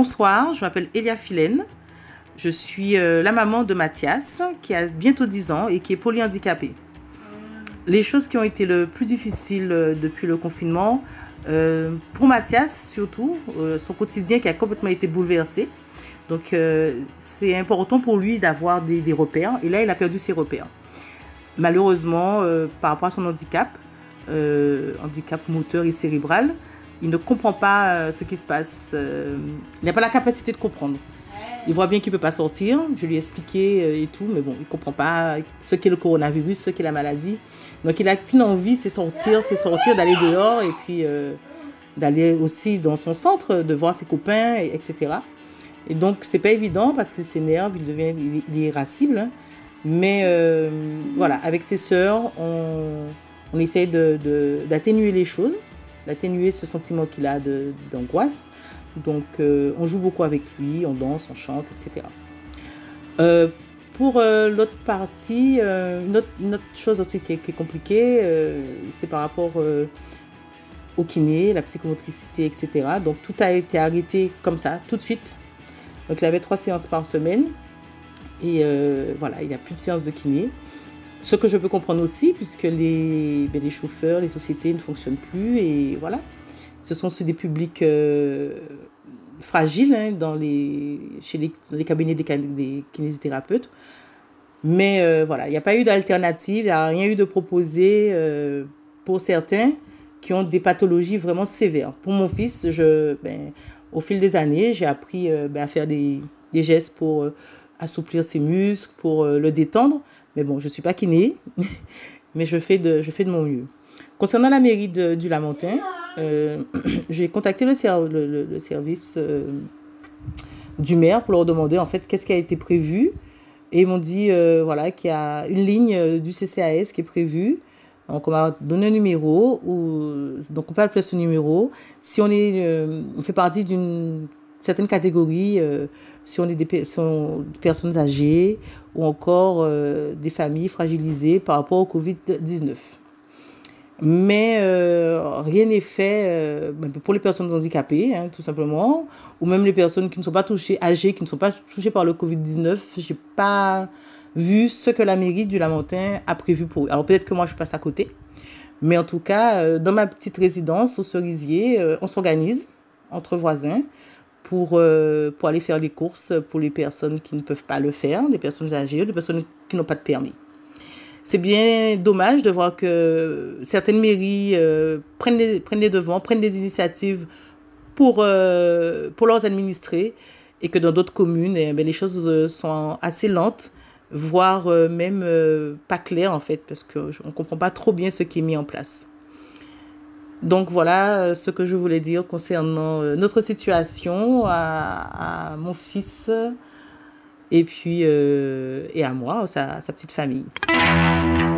Bonsoir, je m'appelle Elia Philène. Je suis la maman de Mathias, qui a bientôt 10 ans et qui est polyhandicapé. Les choses qui ont été le plus difficiles depuis le confinement, pour Mathias surtout, son quotidien qui a complètement été bouleversé. Donc c'est important pour lui d'avoir des repères. Et là, il a perdu ses repères. Malheureusement, par rapport à son handicap, handicap moteur et cérébral, il ne comprend pas ce qui se passe. Il n'a pas la capacité de comprendre. Il voit bien qu'il ne peut pas sortir. Je lui ai expliqué et tout, mais bon, il ne comprend pas ce qu'est le coronavirus, ce qu'est la maladie. Donc, il n'a qu'une envie, c'est sortir, d'aller dehors et puis d'aller aussi dans son centre, de voir ses copains, etc. Et donc, ce n'est pas évident parce qu'il s'énerve, il est irascible. Hein. Mais voilà, avec ses sœurs, on essaye d'atténuer les choses, d'atténuer ce sentiment qu'il a d'angoisse. Donc, on joue beaucoup avec lui, on danse, on chante, etc. Pour l'autre partie, une autre chose aussi qui est compliquée, c'est par rapport au kiné, la psychomotricité, etc. Donc, tout a été arrêté comme ça, tout de suite. Donc, il avait 3 séances par semaine. Et voilà, il n'y a plus de séances de kiné. Ce que je peux comprendre aussi, puisque les chauffeurs, les sociétés ne fonctionnent plus. Et voilà, ce sont des publics fragiles hein, chez les cabinets des kinésithérapeutes. Mais voilà, il n'y a pas eu d'alternative, il n'y a rien eu de proposé pour certains qui ont des pathologies vraiment sévères. Pour mon fils, au fil des années, j'ai appris à faire des gestes pour assouplir ses muscles, pour le détendre. Mais bon, je ne suis pas kiné, mais je fais de mon mieux. Concernant la mairie du Lamentin, j'ai contacté le service du maire pour leur demander en fait qu'est-ce qui a été prévu. Et ils m'ont dit voilà, qu'il y a une ligne du CCAS qui est prévue. Donc on m'a donné un numéro, donc on peut appeler ce numéro. Si on fait partie d'une certaines catégories, si on est des personnes âgées ou encore des familles fragilisées par rapport au Covid-19. Mais rien n'est fait pour les personnes handicapées, hein, tout simplement, ou même les personnes qui ne sont pas âgées, qui ne sont pas touchées par le Covid-19. Je n'ai pas vu ce que la mairie du Lamentin a prévu pour eux. Alors peut-être que moi je passe à côté, mais en tout cas, dans ma petite résidence au Cerisier, on s'organise entre voisins pour aller faire les courses pour les personnes qui ne peuvent pas le faire, les personnes âgées, les personnes qui n'ont pas de permis. C'est bien dommage de voir que certaines mairies prennent les devants, prennent des initiatives pour leurs administrés et que dans d'autres communes, les choses sont assez lentes, voire même pas claires en fait, parce qu'on ne comprend pas trop bien ce qui est mis en place. Donc voilà ce que je voulais dire concernant notre situation à mon fils et puis et à moi, sa petite famille.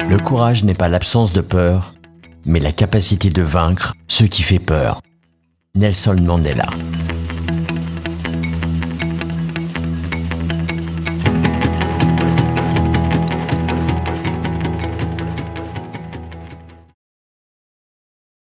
Le courage n'est pas l'absence de peur, mais la capacité de vaincre ce qui fait peur. Nelson Mandela.